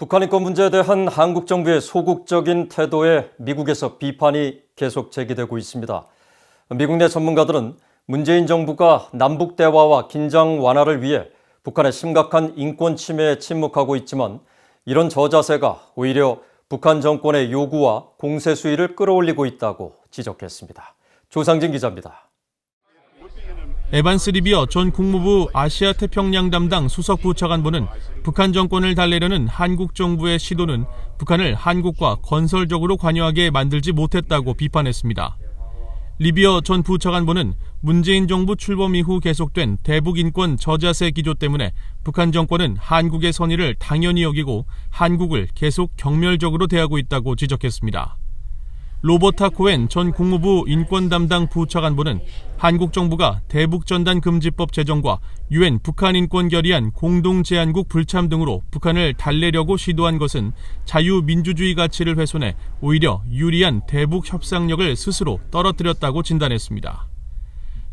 북한 인권 문제에 대한 한국 정부의 소극적인 태도에 미국에서 비판이 계속 제기되고 있습니다. 미국 내 전문가들은 문재인 정부가 남북 대화와 긴장 완화를 위해 북한의 심각한 인권 침해에 침묵하고 있지만 이런 저자세가 오히려 북한 정권의 요구와 공세 수위를 끌어올리고 있다고 지적했습니다. 조상진 기자입니다. 에반스 리비어 전 국무부 아시아 태평양 담당 수석부차관보는 북한 정권을 달래려는 한국 정부의 시도는 북한을 한국과 건설적으로 관여하게 만들지 못했다고 비판했습니다. 리비어 전 부차관보는 문재인 정부 출범 이후 계속된 대북 인권 저자세 기조 때문에 북한 정권은 한국의 선의를 당연히 여기고 한국을 계속 경멸적으로 대하고 있다고 지적했습니다. 로버타 코엔 전 국무부 인권 담당 부차관보는 한국 정부가 대북전단 금지법 제정과 UN 북한 인권 결의안 공동제안국 불참 등으로 북한을 달래려고 시도한 것은 자유민주주의 가치를 훼손해 오히려 유리한 대북 협상력을 스스로 떨어뜨렸다고 진단했습니다.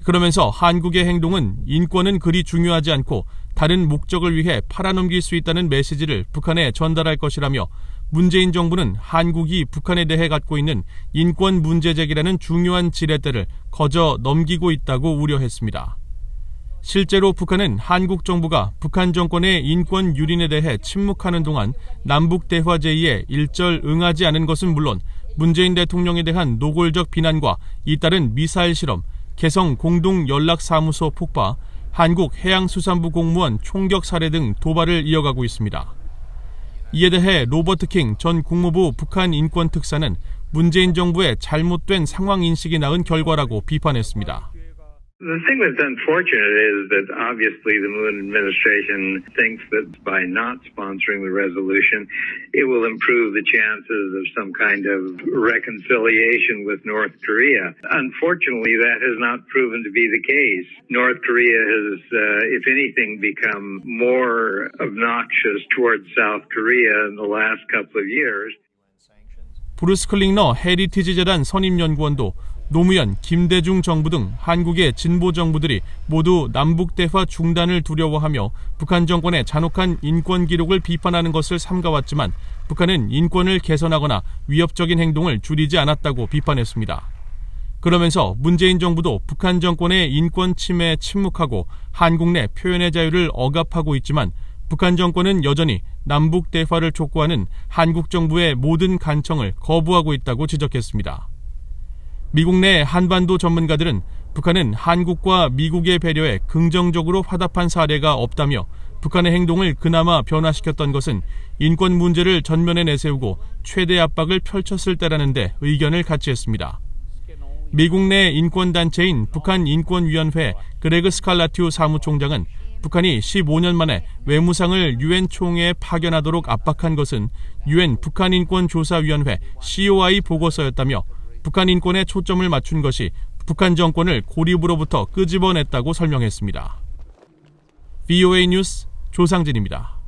그러면서 한국의 행동은 인권은 그리 중요하지 않고 다른 목적을 위해 팔아넘길 수 있다는 메시지를 북한에 전달할 것이라며 문재인 정부는 한국이 북한에 대해 갖고 있는 인권 문제 제기라는 중요한 지렛대를 거저 넘기고 있다고 우려했습니다. 실제로 북한은 한국 정부가 북한 정권의 인권 유린에 대해 침묵하는 동안 남북 대화 제의에 일절 응하지 않은 것은 물론 문재인 대통령에 대한 노골적 비난과 잇따른 미사일 실험, 개성 공동연락사무소 폭파, 한국해양수산부 공무원 총격 살해 등 도발을 이어가고 있습니다. 이에 대해 로버트 킹 전 국무부 북한 인권 특사는 문재인 정부의 잘못된 상황 인식이 낳은 결과라고 비판했습니다. The thing that's unfortunate is that obviously the Moon administration thinks that by not sponsoring the resolution, it will improve the chances of some kind of reconciliation with North Korea. Unfortunately, that has not proven to be the case. North Korea has, if anything, become more obnoxious towards South Korea in the last couple of years. 브루스 클링너 헤리티지 재단 선임연구원도 노무현, 김대중 정부 등 한국의 진보 정부들이 모두 남북 대화 중단을 두려워하며 북한 정권의 잔혹한 인권 기록을 비판하는 것을 삼가왔지만 북한은 인권을 개선하거나 위협적인 행동을 줄이지 않았다고 비판했습니다. 그러면서 문재인 정부도 북한 정권의 인권 침해에 침묵하고 한국 내 표현의 자유를 억압하고 있지만 북한 정권은 여전히 남북 대화를 촉구하는 한국 정부의 모든 간청을 거부하고 있다고 지적했습니다. 미국 내 한반도 전문가들은 북한은 한국과 미국의 배려에 긍정적으로 화답한 사례가 없다며 북한의 행동을 그나마 변화시켰던 것은 인권 문제를 전면에 내세우고 최대 압박을 펼쳤을 때라는 데 의견을 같이 했습니다. 미국 내 인권단체인 북한인권위원회 그레그 스칼라티우 사무총장은 북한이 15년 만에 외무상을 유엔 총회에 파견하도록 압박한 것은 유엔 북한인권조사위원회 COI 보고서였다며 북한 인권에 초점을 맞춘 것이 북한 정권을 고립으로부터 끄집어냈다고 설명했습니다. VOA 뉴스 조상진입니다.